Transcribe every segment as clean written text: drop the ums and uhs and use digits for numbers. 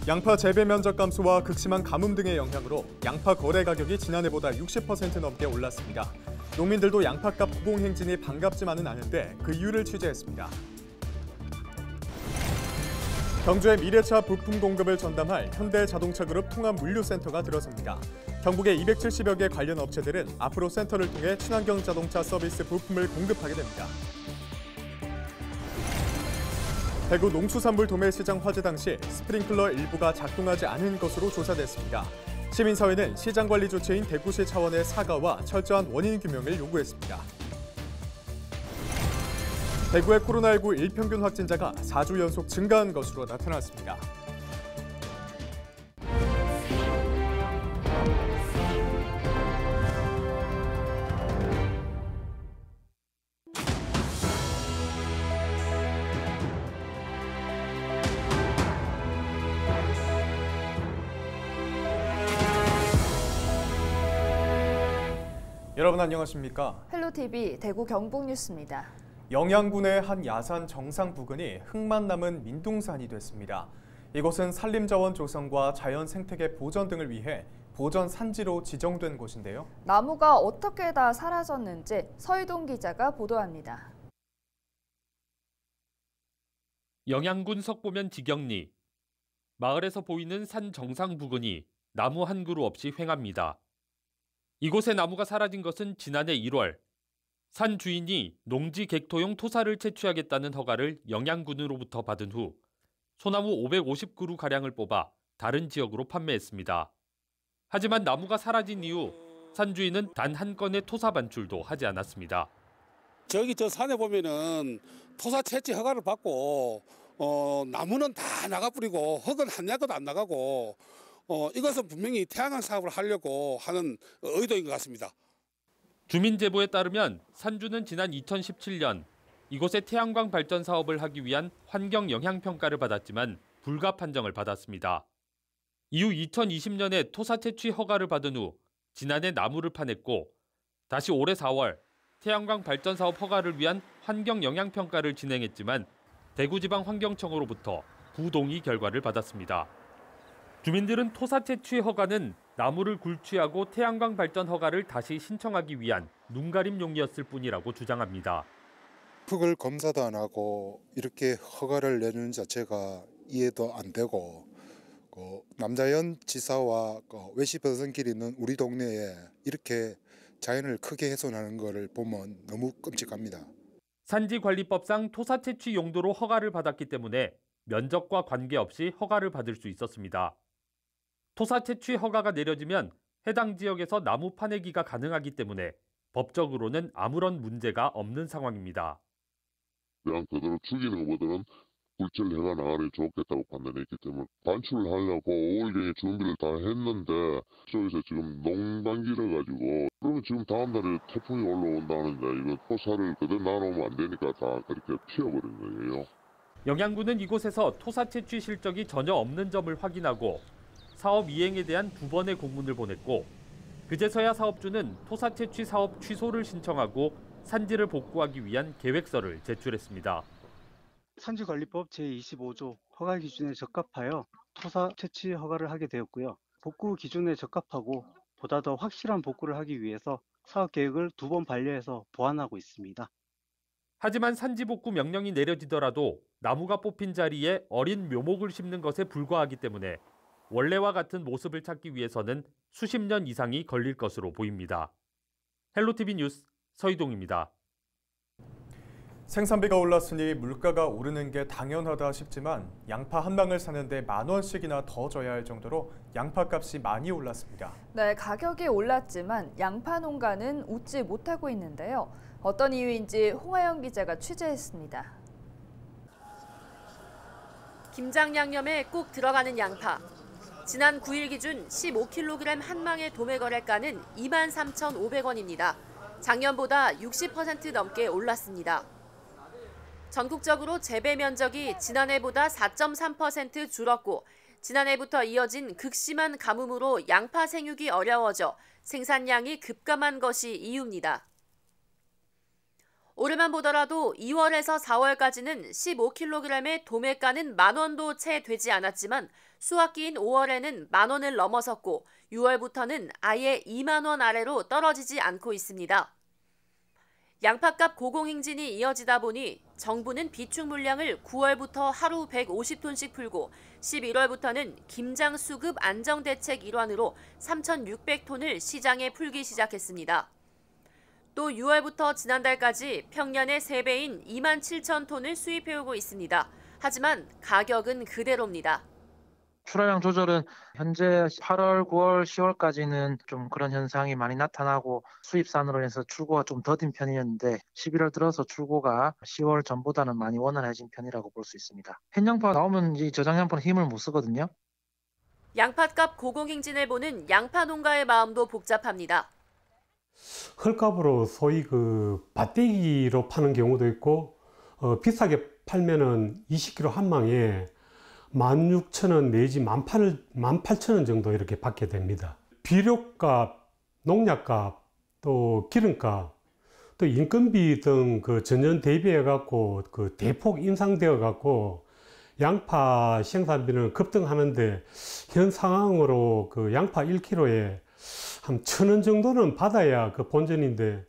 양파 재배 면적 감소와 극심한 가뭄 등의 영향으로 양파 거래 가격이 지난해보다 60% 넘게 올랐습니다. 농민들도 양파값 고공행진이 반갑지만은 않은데 그 이유를 취재했습니다. 경주의 미래차 부품 공급을 전담할 현대자동차그룹 통합물류센터가 들어섭니다. 경북의 270여 개 관련 업체들은 앞으로 센터를 통해 친환경 자동차 서비스 부품을 공급하게 됩니다. 대구 농수산물 도매시장 화재 당시 스프링클러 일부가 작동하지 않은 것으로 조사됐습니다. 시민사회는 시장관리 주체인 대구시 차원의 사과와 철저한 원인 규명을 요구했습니다. 대구의 코로나19 일평균 확진자가 4주 연속 증가한 것으로 나타났습니다. 여러분 안녕하십니까? 헬로TV 대구 경북뉴스입니다. 영양군의 한 야산 정상 부근이 흙만 남은 민둥산이 됐습니다. 이곳은 산림자원 조성과 자연 생태계 보전 등을 위해 보전 산지로 지정된 곳인데요. 나무가 어떻게 다 사라졌는지 서희동 기자가 보도합니다. 영양군 석보면 지경리. 마을에서 보이는 산 정상 부근이 나무 한 그루 없이 횡합니다. 이곳에 나무가 사라진 것은 지난해 1월. 산 주인이 농지 객토용 토사를 채취하겠다는 허가를 영양군으로부터 받은 후 소나무 550그루가량을 뽑아 다른 지역으로 판매했습니다. 하지만 나무가 사라진 이후 산 주인은 단 한 건의 토사 반출도 하지 않았습니다. 저기 저 산에 보면은 토사 채취 허가를 받고 나무는 다 나가버리고 흙은 한 야도 안 나가고 이것은 분명히 태양광 사업을 하려고 하는 의도인 것 같습니다. 주민 제보에 따르면 산주는 지난 2017년 이곳에 태양광 발전 사업을 하기 위한 환경 영향 평가를 받았지만 불가 판정을 받았습니다. 이후 2020년에 토사 채취 허가를 받은 후 지난해 나무를 파냈고 다시 올해 4월 태양광 발전 사업 허가를 위한 환경 영향 평가를 진행했지만 대구지방환경청으로부터 부동의 결과를 받았습니다. 주민들은 토사 채취 허가는 나무를 굴취하고 태양광 발전 허가를 다시 신청하기 위한 눈가림용이었을 뿐이라고 주장합니다. 흙을 검사도 안 하고 이렇게 허가를 내는 자체가 이해도 안 되고 남자연 지사와 외시버선길이 있는 우리 동네에 이렇게 자연을 크게 훼손하는 것을 보면 너무 끔찍합니다. 산지관리법상 토사 채취 용도로 허가를 받았기 때문에 면적과 관계없이 허가를 받을 수 있었습니다. 토사 채취 허가가 내려지면 해당 지역에서 나무 파내기가 가능하기 때문에 법적으로는 아무런 문제가 없는 상황입니다. 그냥 그대로 죽이는 것보다는 굴치를 해가 나가는 게 좋겠다고 판단했기 때문에 반출을 하려고 5월경에 준비를 다 했는데 저기서 지금 농단기라 가지고 그러면 지금 다음 달에 태풍이 올라온다는데 이거 토사를 그대로 놔놓으면 안 되니까 다 그렇게 피워버린 거예요. 영양군은 이곳에서 토사 채취 실적이 전혀 없는 점을 확인하고 사업 이행에 대한 2번의 공문을 보냈고 그제서야 사업주는 토사 채취 사업 취소를 신청하고 산지를 복구하기 위한 계획서를 제출했습니다. 산지관리법 제25조 허가 기준에 적합하여 토사 채취 허가를 하게 되었고요. 복구 기준에 적합하고 보다 더 확실한 복구를 하기 위해서 사업 계획을 2번 반려해서 보완하고 있습니다. 하지만 산지 복구 명령이 내려지더라도 나무가 뽑힌 자리에 어린 묘목을 심는 것에 불과하기 때문에 원래와 같은 모습을 찾기 위해서는 수십 년 이상이 걸릴 것으로 보입니다. 헬로TV 뉴스 서희동입니다. 생산비가 올랐으니 물가가 오르는 게 당연하다 싶지만 양파 한 방울 사는데 10,000원씩이나 더 줘야 할 정도로 양파값이 많이 올랐습니다. 네, 가격이 올랐지만 양파 농가는 웃지 못하고 있는데요. 어떤 이유인지 홍하영 기자가 취재했습니다. 김장 양념에 꼭 들어가는 양파. 지난 9일 기준 15kg 한 망의 도매 거래가는 23,500원입니다. 작년보다 60% 넘게 올랐습니다. 전국적으로 재배 면적이 지난해보다 4.3% 줄었고 지난해부터 이어진 극심한 가뭄으로 양파 생육이 어려워져 생산량이 급감한 것이 이유입니다. 올해만 보더라도 2월에서 4월까지는 15kg의 도매가는 10,000원도 채 되지 않았지만 수확기인 5월에는 10,000원을 넘어섰고 6월부터는 아예 2만 원 아래로 떨어지지 않고 있습니다. 양파값 고공행진이 이어지다 보니 정부는 비축 물량을 9월부터 하루 150톤씩 풀고 11월부터는 김장 수급 안정대책 일환으로 3,600톤을 시장에 풀기 시작했습니다. 또 6월부터 지난달까지 평년의 3배인 27,000톤을 수입해오고 있습니다. 하지만 가격은 그대로입니다. 출하량 조절은 현재 8월, 9월, 10월까지는 좀 그런 현상이 많이 나타나고 수입산으로 해서 출고가 좀 더딘 편이었는데 11월 들어서 출고가 10월 전보다는 많이 원활해진 편이라고 볼 수 있습니다. 햇양파 나오면 이 저장양파는 힘을 못 쓰거든요. 양파값 고공행진을 보는 양파 농가의 마음도 복잡합니다. 헐값으로 소위 밭대기로 파는 경우도 있고 비싸게 팔면은 20kg 한 망에 16,000원 내지 18,000원 정도 이렇게 받게 됩니다. 비료값, 농약값, 또 기름값, 또 인건비 등 전년 대비해 갖고 대폭 인상되어 갖고 양파 생산비는 급등하는데 현 상황으로 양파 1kg에 한 1,000원 정도는 받아야 본전인데.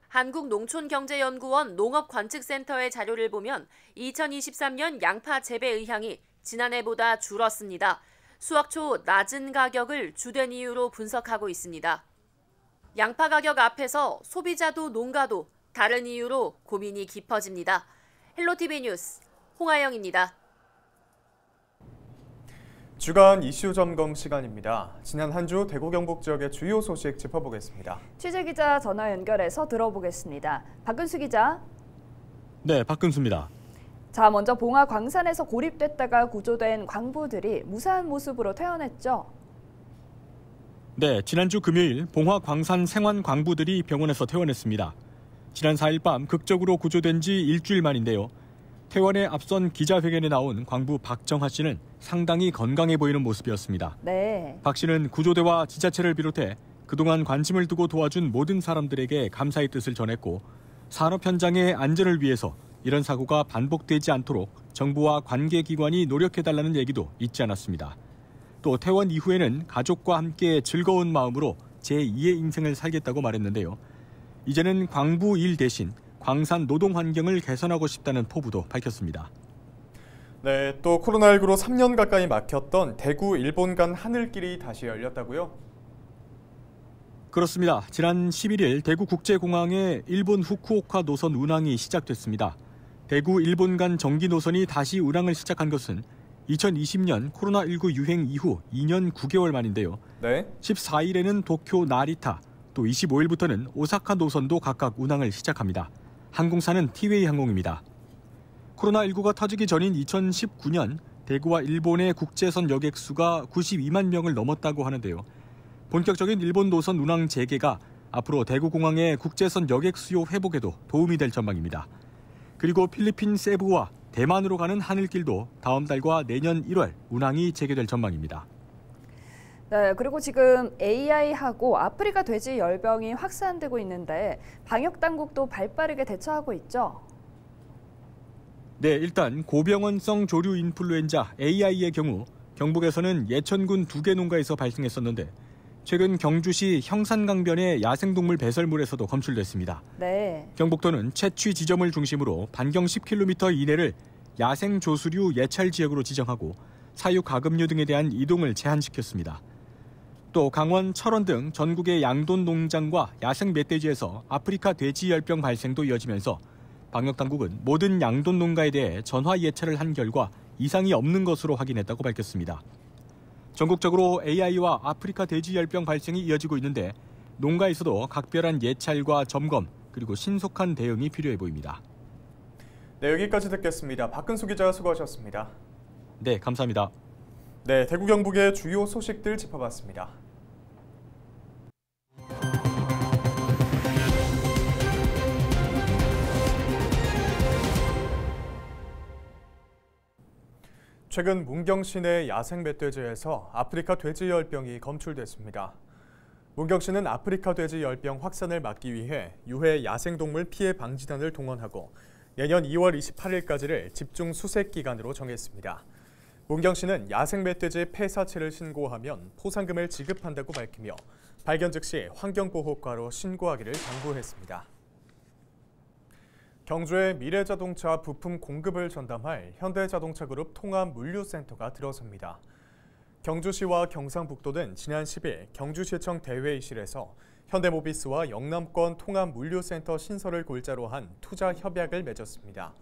한국농촌경제연구원 농업관측센터의 자료를 보면 2023년 양파 재배 의향이 지난해보다 줄었습니다. 수확 초 낮은 가격을 주된 이유로 분석하고 있습니다. 양파 가격 앞에서 소비자도 농가도 다른 이유로 고민이 깊어집니다. 헬로티비 뉴스 홍아영입니다. 주간 이슈 점검 시간입니다. 지난 한 주 대구 경북 지역의 주요 소식 짚어보겠습니다. 취재기자 전화 연결해서 들어보겠습니다. 박근수 기자. 네, 박근수입니다. 자, 먼저 봉화 광산에서 고립됐다가 구조된 광부들이 무사한 모습으로 퇴원했죠? 네, 지난주 금요일 봉화 광산 생환 광부들이 병원에서 퇴원했습니다. 지난 4일 밤 극적으로 구조된 지 일주일 만인데요. 퇴원에 앞선 기자회견에 나온 광부 박정하 씨는 상당히 건강해 보이는 모습이었습니다. 네. 박 씨는 구조대와 지자체를 비롯해 그동안 관심을 두고 도와준 모든 사람들에게 감사의 뜻을 전했고 산업 현장의 안전을 위해서 이런 사고가 반복되지 않도록 정부와 관계기관이 노력해달라는 얘기도 잊지 않았습니다. 또 퇴원 이후에는 가족과 함께 즐거운 마음으로 제2의 인생을 살겠다고 말했는데요. 이제는 광부 일 대신 광산 노동 환경을 개선하고 싶다는 포부도 밝혔습니다. 네, 또 코로나19로 3년 가까이 막혔던 대구 일본 간 하늘길이 다시 열렸다고요? 그렇습니다. 지난 11일 대구국제공항에 일본 후쿠오카 노선 운항이 시작됐습니다. 대구 일본 간 정기 노선이 다시 운항을 시작한 것은 2020년 코로나19 유행 이후 2년 9개월 만인데요. 네. 14일에는 도쿄 나리타, 또 25일부터는 오사카 노선도 각각 운항을 시작합니다. 항공사는 티웨이 항공입니다. 코로나19가 터지기 전인 2019년 대구와 일본의 국제선 여객 수가 92만 명을 넘었다고 하는데요. 본격적인 일본 노선 운항 재개가 앞으로 대구공항의 국제선 여객 수요 회복에도 도움이 될 전망입니다. 그리고 필리핀 세부와 대만으로 가는 하늘길도 다음 달과 내년 1월 운항이 재개될 전망입니다. 네, 그리고 지금 AI하고 아프리카 돼지 열병이 확산되고 있는데 방역 당국도 발빠르게 대처하고 있죠? 네, 일단 고병원성 조류 인플루엔자 AI의 경우 경북에서는 예천군 2개 농가에서 발생했었는데 최근 경주시 형산강변의 야생동물 배설물에서도 검출됐습니다. 네. 경북도는 채취 지점을 중심으로 반경 10km 이내를 야생 조수류 예찰 지역으로 지정하고 사육 가금류 등에 대한 이동을 제한시켰습니다. 또 강원, 철원 등 전국의 양돈 농장과 야생 멧돼지에서 아프리카 돼지열병 발생도 이어지면서 방역당국은 모든 양돈 농가에 대해 전화 예찰을 한 결과 이상이 없는 것으로 확인했다고 밝혔습니다. 전국적으로 AI와 아프리카 돼지열병 발생이 이어지고 있는데 농가에서도 각별한 예찰과 점검 그리고 신속한 대응이 필요해 보입니다. 네, 여기까지 듣겠습니다. 박근수 기자 수고하셨습니다. 네, 감사합니다. 네, 대구 경북의 주요 소식들 짚어봤습니다. 최근 문경 시내 야생 멧돼지에서 아프리카 돼지열병이 검출됐습니다. 문경시는 아프리카 돼지 열병 확산을 막기 위해 유해 야생동물 피해 방지단을 동원하고 내년 2월 28일까지를 집중 수색 기간으로 정했습니다. 문경시는 야생 멧돼지 폐사체를 신고하면 포상금을 지급한다고 밝히며 발견 즉시 환경보호과로 신고하기를 당부했습니다. 경주에 미래자동차 부품 공급을 전담할 현대자동차그룹 통합물류센터가 들어섭니다. 경주시와 경상북도는 지난 10일 경주시청 대회의실에서 현대모비스와 영남권 통합물류센터 신설을 골자로 한 투자 협약을 맺었습니다.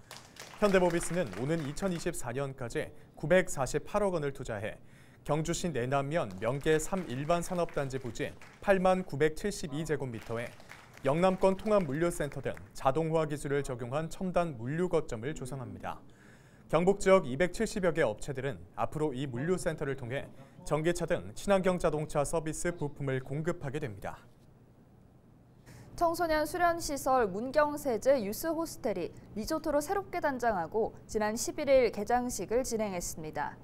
현대모비스는 오는 2024년까지 948억 원을 투자해 경주시 내남면 명계 3일반 산업단지 부지 8만 972제곱미터에 영남권 통합물류센터 등 자동화 기술을 적용한 첨단 물류 거점을 조성합니다. 경북 지역 270여 개 업체들은 앞으로 이 물류센터를 통해 전기차 등 친환경 자동차 서비스 부품을 공급하게 됩니다. 청소년 수련시설 문경세제 유스 호스텔이 리조트로 새롭게 단장하고 지난 11일 개장식을 진행했습니다.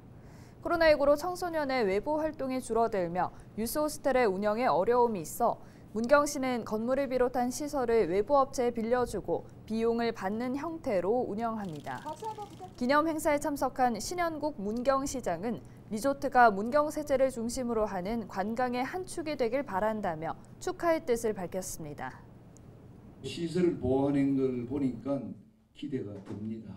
코로나19로 청소년의 외부 활동이 줄어들며 유스 호스텔의 운영에 어려움이 있어 문경시는 건물을 비롯한 시설을 외부 업체에 빌려주고 비용을 받는 형태로 운영합니다. 기념 행사에 참석한 신현국 문경시장은 리조트가 문경세제를 중심으로 하는 관광의 한 축이 되길 바란다며 축하의 뜻을 밝혔습니다. 시설을 보완한 걸 보니까 기대가 됩니다.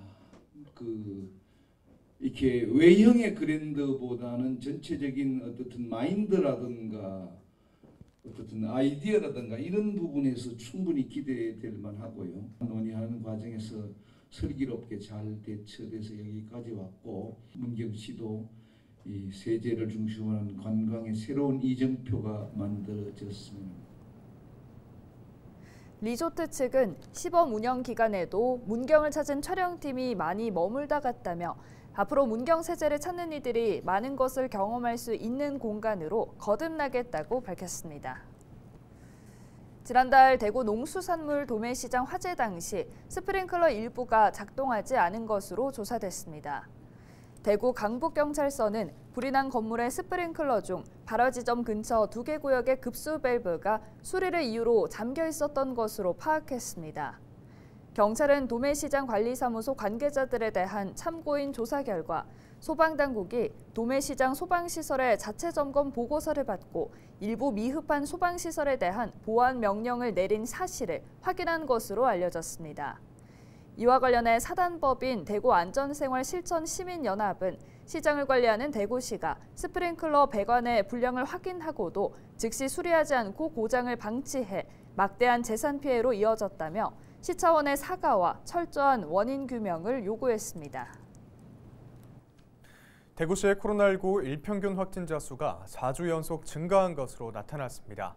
이렇게 외형의 브랜드보다는 전체적인 어떤 마인드라든가 어떤 아이디어라든가 이런 부분에서 충분히 기대될 만하고요. 논의하는 과정에서 슬기롭게 잘 대처돼서 여기까지 왔고 문경시도 이 세제를 중심으로 한 관광의 새로운 이정표가 만들어졌습니다. 리조트 측은 시범 운영 기간에도 문경을 찾은 촬영팀이 많이 머물다 갔다며 앞으로 문경 세제를 찾는 이들이 많은 것을 경험할 수 있는 공간으로 거듭나겠다고 밝혔습니다. 지난달 대구 농수산물 도매시장 화재 당시 스프링클러 일부가 작동하지 않은 것으로 조사됐습니다. 대구 강북경찰서는 불이 난 건물의 스프링클러 중 발화 지점 근처 2개 구역의 급수 밸브가 수리를 이유로 잠겨 있었던 것으로 파악했습니다. 경찰은 도매시장 관리사무소 관계자들에 대한 참고인 조사 결과 소방당국이 도매시장 소방시설의 자체 점검 보고서를 받고 일부 미흡한 소방시설에 대한 보안 명령을 내린 사실을 확인한 것으로 알려졌습니다. 이와 관련해 사단법인 대구안전생활실천시민연합은 시장을 관리하는 대구시가 스프링클러 배관의 불량을 확인하고도 즉시 수리하지 않고 고장을 방치해 막대한 재산 피해로 이어졌다며 시 차원의 사과와 철저한 원인 규명을 요구했습니다. 대구시의 코로나19 일평균 확진자 수가 4주 연속 증가한 것으로 나타났습니다.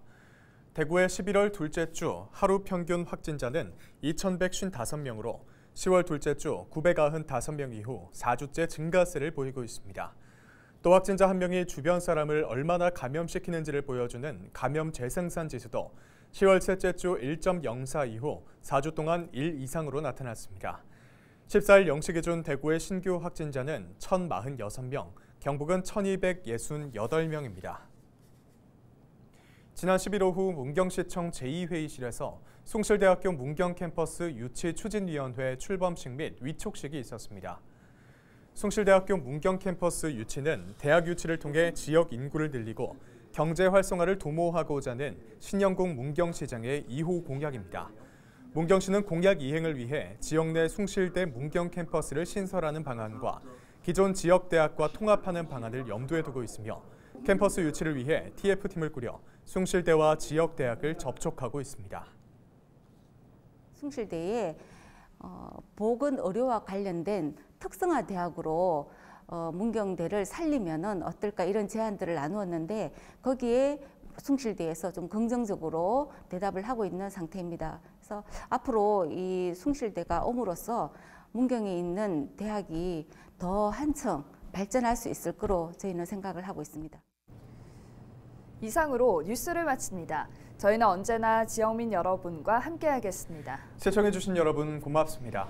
대구의 11월 둘째 주 하루 평균 확진자는 2,155명으로 10월 둘째 주 995명 이후 4주째 증가세를 보이고 있습니다. 또 확진자 한 명이 주변 사람을 얼마나 감염시키는지를 보여주는 감염 재생산 지수도 10월 셋째 주 1.04 이후 4주 동안 1 이상으로 나타났습니다. 14일 0시 기준 대구의 신규 확진자는 1,046명, 경북은 1,268명입니다. 지난 10일 오후 문경시청 제2회의실에서 숭실대학교 문경 캠퍼스 유치 추진위원회 출범식 및 위촉식이 있었습니다. 숭실대학교 문경 캠퍼스 유치는 대학 유치를 통해 지역 인구를 늘리고 경제 활성화를 도모하고자 하는 신영국 문경시장의 2호 공약입니다. 문경시는 공약 이행을 위해 지역 내 숭실대 문경 캠퍼스를 신설하는 방안과 기존 지역대학과 통합하는 방안을 염두에 두고 있으며 캠퍼스 유치를 위해 TF팀을 꾸려 숭실대와 지역대학을 접촉하고 있습니다. 숭실대에 보건 의료와 관련된 특성화 대학으로 문경대를 살리면은 어떨까 이런 제안들을 나누었는데 거기에 숭실대에서 좀 긍정적으로 대답을 하고 있는 상태입니다. 그래서 앞으로 이 숭실대가 옴으로써 문경에 있는 대학이 더 한층 발전할 수 있을 거로 저희는 생각을 하고 있습니다. 이상으로 뉴스를 마칩니다. 저희는 언제나 지역민 여러분과 함께하겠습니다. 시청해주신 여러분 고맙습니다.